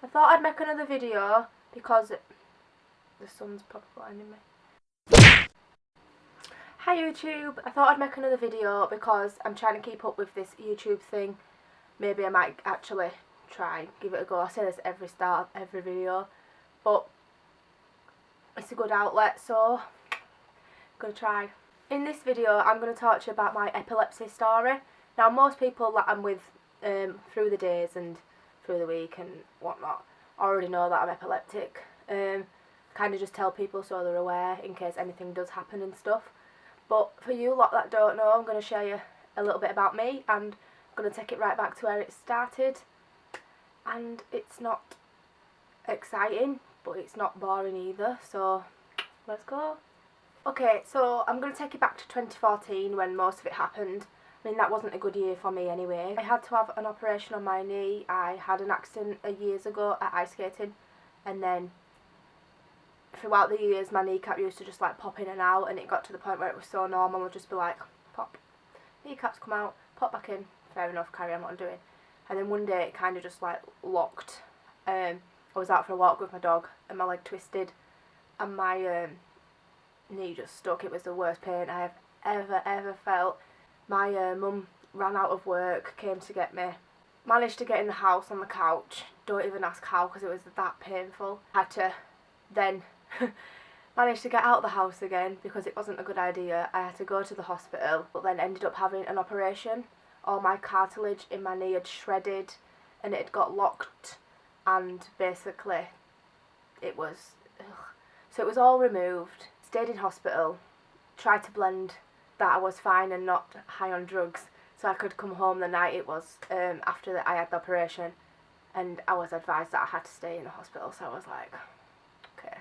I thought I'd make another video because the sun's probably blinding me. Hi YouTube, I thought I'd make another video because I'm trying to keep up with this YouTube thing. Maybe I might actually try, give it a go. I say this every start of every video, but it's a good outlet, so I'm going to try. In this video I'm going to talk to you about my epilepsy story. Now most people that I'm with through the days and through the week and whatnot already know that I'm epileptic. Kind of just tell people so they're aware in case anything does happen and stuff. But for you lot that don't know, I'm going to share you a little bit about me, and I'm going to take it right back to where it started. And it's not exciting, but it's not boring either, so let's go. Okay, so I'm going to take it back to 2014 when most of it happened. I mean, that wasn't a good year for me anyway. I had to have an operation on my knee. I had an accident years ago at ice skating, and then throughout the years my kneecap used to just like pop in and out, and it got to the point where it was so normal, I'd just be like, pop, kneecaps come out, pop back in, fair enough, carry on what I'm doing. And then one day it kind of just like locked. I was out for a walk with my dog and my leg twisted and my knee just stuck. It was the worst pain I have ever felt. My mum ran out of work, came to get me, managed to get in the house on the couch, don't even ask how because it was that painful. Had to then managed to get out of the house again because it wasn't a good idea. I had to go to the hospital, but then ended up having an operation. All my cartilage in my knee had shredded and it had got locked, and basically it was so it was all removed. Stayed in hospital, tried to blend that I was fine and not high on drugs so I could come home the night it was after that I had the operation, and I was advised that I had to stay in the hospital, so I was like, okay.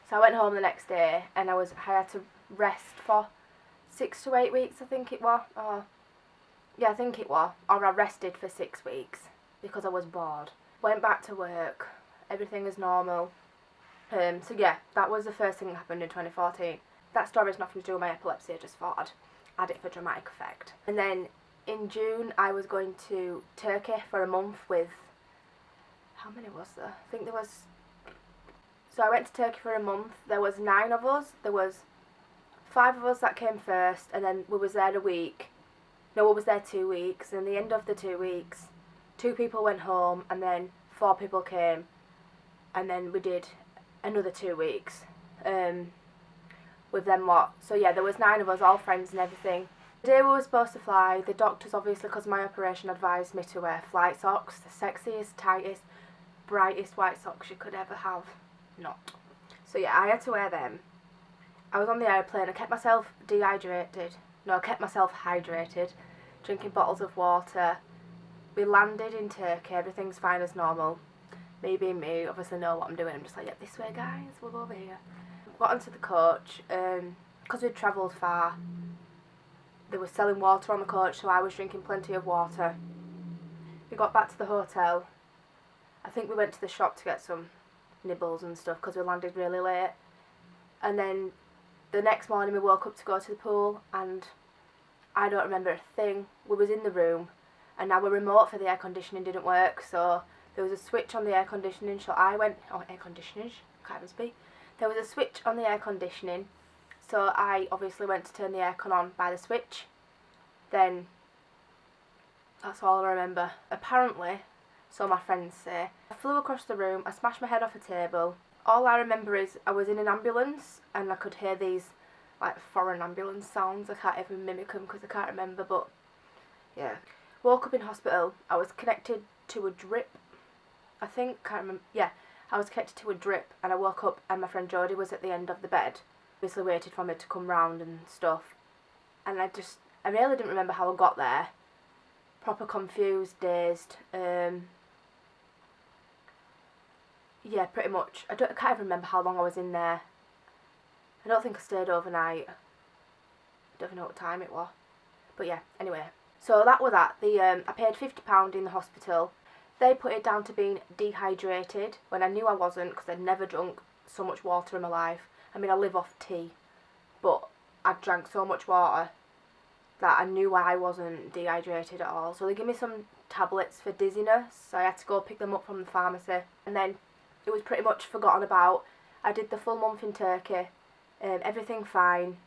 So I went home the next day and I had to rest for 6 to 8 weeks, I think it was. Yeah, I think it was. Or I rested for 6 weeks because I was bored. Went back to work. Everything is normal. So yeah, that was the first thing that happened in 2014. That story has nothing to do with my epilepsy. I just thought I'd add it for dramatic effect. And then in June I was going to Turkey for a month with, how many was there? I think there was, so I went to Turkey for a month. There was 9 of us. There was 5 of us that came first, and then we was there a week. No, we was there 2 weeks, and at the end of the 2 weeks, 2 people went home, and then 4 people came, and then we did another 2 weeks with them lot. So yeah, there was 9 of us, all friends and everything. The day we were supposed to fly, the doctors obviously, because of my operation, advised me to wear flight socks, the sexiest, tightest, brightest white socks you could ever have. Not. So yeah, I had to wear them. I was on the airplane, I kept myself hydrated, drinking bottles of water. We landed in Turkey, everything's fine as normal. Me being me, obviously know what I'm doing. I'm just like, yeah, this way guys, we'll go over here. Got onto the coach, because we'd travelled far, they were selling water on the coach, so I was drinking plenty of water. We got back to the hotel. I think we went to the shop to get some nibbles and stuff because we landed really late. And then the next morning we woke up to go to the pool, and I don't remember a thing. We was in the room, and our remote for the air conditioning didn't work, so there was a switch on the air conditioning, so I went, air conditioners, can't even speak. There was a switch on the air conditioning, so I obviously went to turn the aircon on by the switch. Then, that's all I remember. Apparently, so my friends say, I flew across the room, I smashed my head off a table. All I remember is I was in an ambulance and I could hear these like foreign ambulance sounds. I can't even mimic them because I can't remember, but yeah. Woke up in hospital. I was connected to a drip, I think, can't remember, yeah. I was connected to a drip, and I woke up and my friend Jodie was at the end of the bed. Obviously waited for me to come round and stuff. And I really didn't remember how I got there. Proper confused, dazed. Yeah, pretty much. I can't even remember how long I was in there. I don't think I stayed overnight. I don't even know what time it was. But yeah, anyway. So that was that. I paid £50 in the hospital. They put it down to being dehydrated when I knew I wasn't, because I'd never drunk so much water in my life. I mean, I live off tea, but I drank so much water that I knew I wasn't dehydrated at all. So they gave me some tablets for dizziness, so I had to go pick them up from the pharmacy, and then it was pretty much forgotten about. I did the full month in Turkey, everything fine,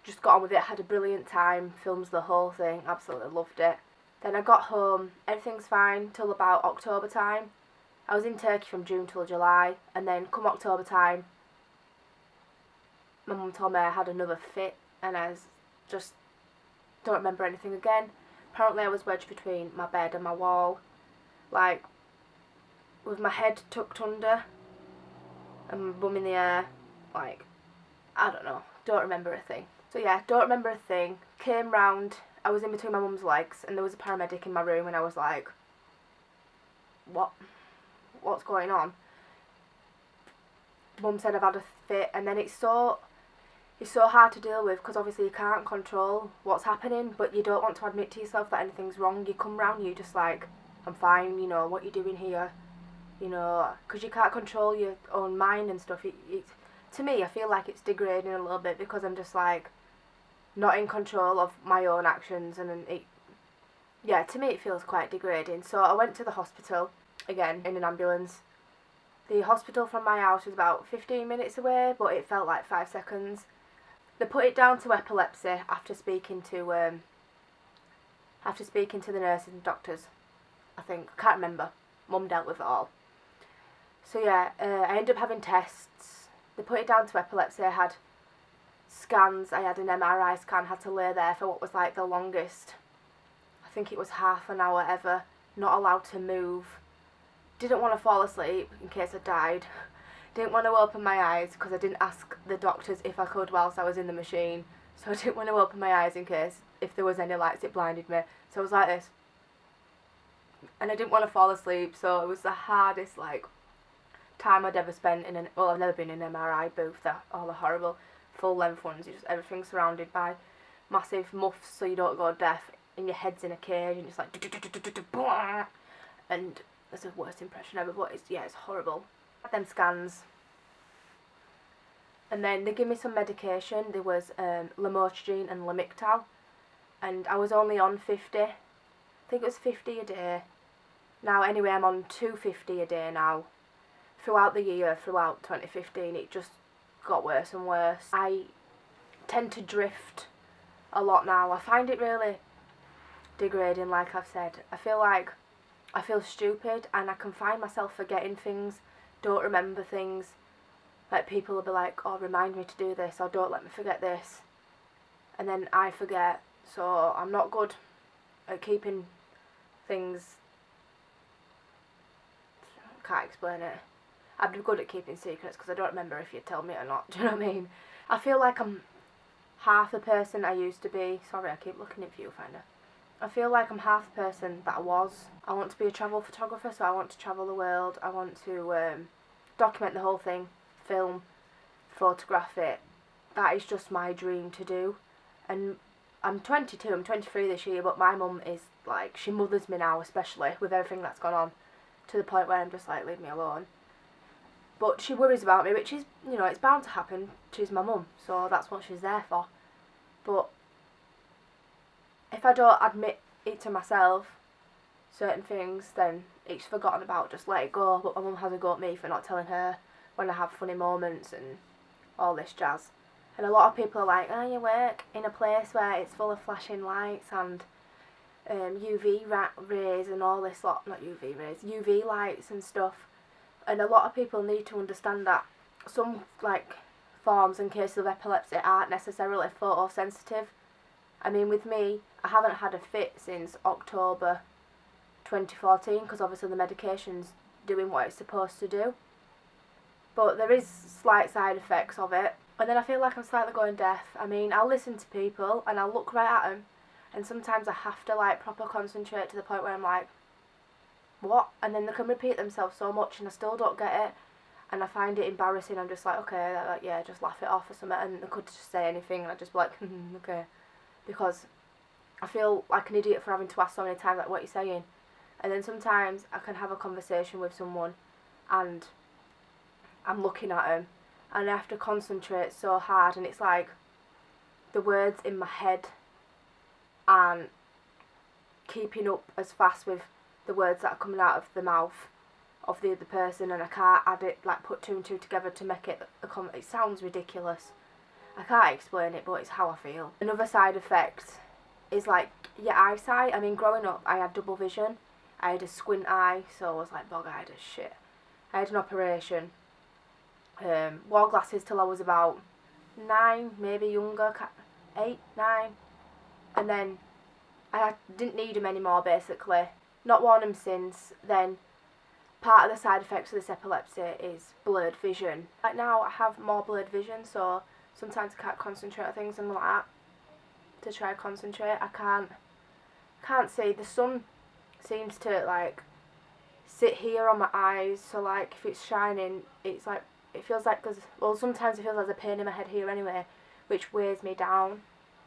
just got on with it, had a brilliant time, filmed the whole thing, absolutely loved it. Then I got home, everything's fine till about October time. I was in Turkey from June till July, and then come October time, my mum told me I had another fit, and I just don't remember anything again. Apparently I was wedged between my bed and my wall, like with my head tucked under and my bum in the air, like, I don't know, don't remember a thing. So yeah, don't remember a thing. Came round, I was in between my mum's legs, and there was a paramedic in my room, and I was like, what's going on? Mum said I've had a fit, and then it's so hard to deal with, because obviously you can't control what's happening, but you don't want to admit to yourself that anything's wrong. You come round, you just like, I'm fine, you know, what you're doing here, you know, because you can't control your own mind and stuff. To me, I feel like it's degrading a little bit, because I'm just like not in control of my own actions, and yeah, to me it feels quite degrading. So I went to the hospital, again, in an ambulance. The hospital from my house was about 15 minutes away, but it felt like 5 seconds. They put it down to epilepsy after speaking to the nurses and doctors, I think. I can't remember. Mum dealt with it all. So yeah, I ended up having tests. They put it down to epilepsy. I had scans. I had an MRI scan. Had to lay there for what was like the longest. I think it was half an hour ever. Not allowed to move. Didn't want to fall asleep in case I died. Didn't want to open my eyes because I didn't ask the doctors if I could whilst I was in the machine. So I didn't want to open my eyes in case if there was any lights it blinded me. So I was like this. And I didn't want to fall asleep, so it was the hardest like time I'd ever spent in I've never been in an MRI booth. They're all the horrible full length ones. Just everything's surrounded by massive muffs so you don't go deaf, and your head's in a cage and it's like and that's the worst impression ever, but it's horrible. Had them scans, and then they gave me some medication. There was lamotrigine and lamictal, and I was only on 50. I think it was 50 a day. Now anyway, I'm on 250 a day now. Throughout the year, throughout 2015, it just got worse and worse. I tend to drift a lot now. I find it really degrading, like I've said. I feel stupid, and I can find myself forgetting things, don't remember things. Like people will be like, oh, remind me to do this, or don't let me forget this. And then I forget, so I'm not good at keeping things. Can't explain it. I'd be good at keeping secrets because I don't remember if you tell me or not. Do you know what I mean? I feel like I'm half the person I used to be. Sorry, I keep looking at viewfinder. I feel like I'm half the person that I was. I want to be a travel photographer, so I want to travel the world. I want to document the whole thing, film, photograph it. That is just my dream to do. And I'm 22, I'm 23 this year, but my mum is like, she mothers me now, especially with everything that's gone on, to the point where I'm just like, leave me alone. But she worries about me, which is, you know, it's bound to happen. She's my mum, so that's what she's there for. But if I don't admit it to myself, certain things, then it's forgotten about, just let it go. But my mum has a go at me for not telling her when I have funny moments and all this jazz. And a lot of people are like, oh, you work in a place where it's full of flashing lights and UV rays and all this lot, not UV rays, UV lights and stuff. And a lot of people need to understand that some like forms and cases of epilepsy aren't necessarily photosensitive. I mean, with me, I haven't had a fit since October 2014 because obviously the medication's doing what it's supposed to do. But there is slight side effects of it. And then I feel like I'm slightly going deaf. I mean, I'll listen to people and I'll look right at them, and sometimes I have to like proper concentrate to the point where I'm like, what? And then they can repeat themselves so much and I still don't get it, and I find it embarrassing. I'm just like, okay, like, yeah, just laugh it off or something, and they could just say anything and I'd just be like, okay, because I feel like an idiot for having to ask so many times like, what you're saying. And then sometimes I can have a conversation with someone and I'm looking at them and I have to concentrate so hard, and it's like the words in my head aren't keeping up as fast with the words that are coming out of the mouth of the other person, and I can't add it, like put two and two together to make it it sounds ridiculous. I can't explain it, but it's how I feel. Another side effect is like your eyesight. I mean, growing up I had double vision. I had a squint eye, so I was like bog-eyed as shit. I had an operation. Wore glasses till I was about 9, maybe younger, 8, 9, and then I didn't need them anymore basically. Not worn them since. Then part of the side effects of this epilepsy is blurred vision. Like now I have more blurred vision, so sometimes I can't concentrate on things and like that. To try to concentrate, I can't see. The sun seems to like sit here on my eyes, so like if it's shining, it's like, it feels like there's, well, sometimes it feels like there's a pain in my head here anyway, which weighs me down.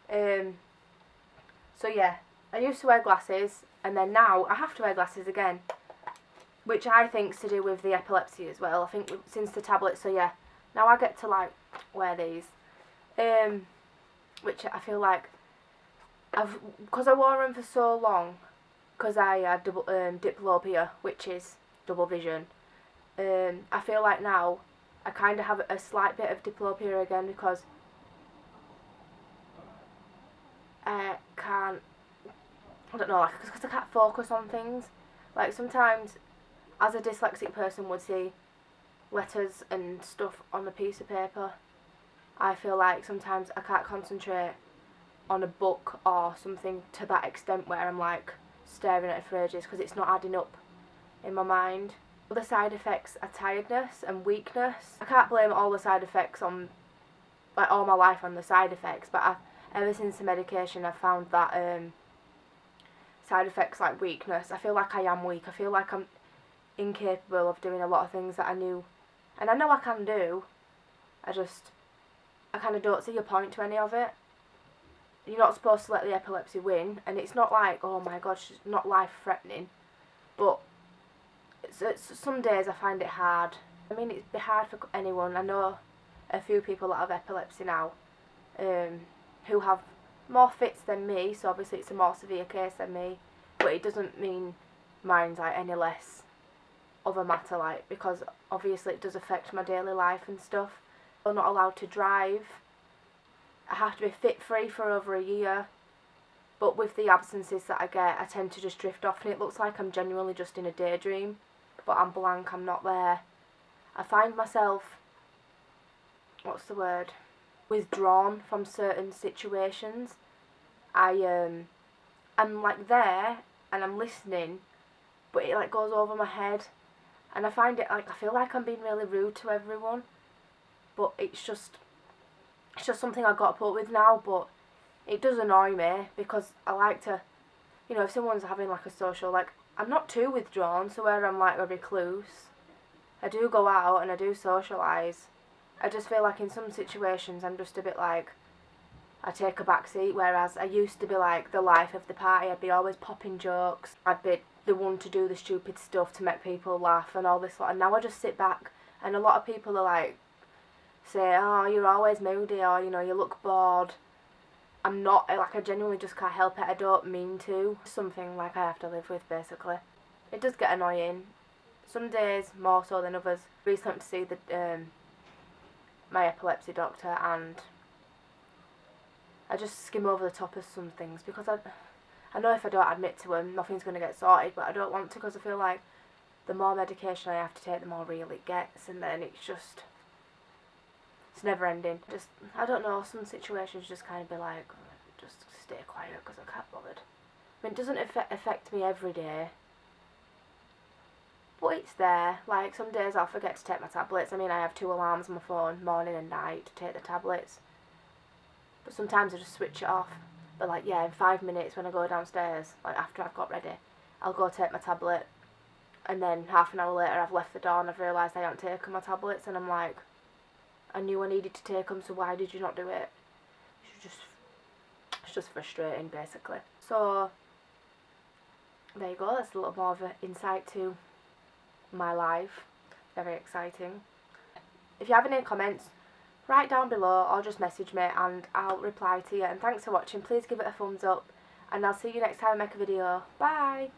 So yeah, I used to wear glasses, and then now I have to wear glasses again, which I think's to do with the epilepsy as well. I think since the tablets, so yeah, now I get to like wear these, which I feel like because I wore them for so long, because I had diplopia, which is double vision. I feel like now I kind of have a slight bit of diplopia again, because I don't know, like, because I can't focus on things. Like sometimes, as a dyslexic person would see letters and stuff on a piece of paper, I feel like sometimes I can't concentrate on a book or something to that extent where I'm like staring at it for ages because it's not adding up in my mind. Other side effects are tiredness and weakness. I can't blame all the side effects on, like, all my life on the side effects, but ever since the medication I've found that side effects like weakness. I feel like I am weak. I feel like I'm incapable of doing a lot of things that I knew, and I know I can do. I kind of don't see a point to any of it. You're not supposed to let the epilepsy win, and it's not like, oh my god, she's not life-threatening, but some days I find it hard. I mean, it'd be hard for anyone. I know a few people that have epilepsy now, who have more fits than me, so obviously it's a more severe case than me, but it doesn't mean mine's like any less of a matter, like, because obviously it does affect my daily life and stuff. I'm not allowed to drive. I have to be fit free for over a year, but with the absences that I get, I tend to just drift off, and it looks like I'm genuinely just in a daydream, but I'm blank, I'm not there. I find myself, what's the word, withdrawn from certain situations. I'm like there, and I'm listening, but it like goes over my head, and I find it like, I feel like I'm being really rude to everyone, but it's just something I've got to put up with now. But it does annoy me, because I like to, you know, if someone's having like a social, like, I'm not too withdrawn, so where I'm like a recluse, I do go out and I do socialise. I just feel like in some situations I'm just a bit like, I take a back seat, whereas I used to be like the life of the party. I'd be always popping jokes, I'd be the one to do the stupid stuff to make people laugh and all this lot, and now I just sit back, and a lot of people are like, say, oh, you're always moody, or, you know, you look bored. I'm not, like, I genuinely just can't help it. I don't mean to. It's something like I have to live with, basically. It does get annoying. Some days more so than others. Recently went to see my epilepsy doctor, and I just skim over the top of some things, because I know if I don't admit to them, nothing's going to get sorted, but I don't want to, because I feel like the more medication I have to take, the more real it gets, and then it's it's never ending. I don't know, some situations just kind of be like, just stay quiet, because I can't bother. I mean, it doesn't affect me every day, but it's there. Like, some days I'll forget to take my tablets. I mean, I have 2 alarms on my phone, morning and night, to take the tablets, but sometimes I just switch it off. But like, yeah, in 5 minutes when I go downstairs, like after I've got ready, I'll go take my tablet, and then half an hour later I've left the door and I've realised I haven't taken my tablets, and I'm like, I knew I needed to take them, so why did you not do it? It's just frustrating, basically. So there you go, that's a little more of an insight to my life. Very exciting. If you have any comments, write down below or just message me and I'll reply to you. And thanks for watching. Please give it a thumbs up and I'll see you next time I make a video. Bye!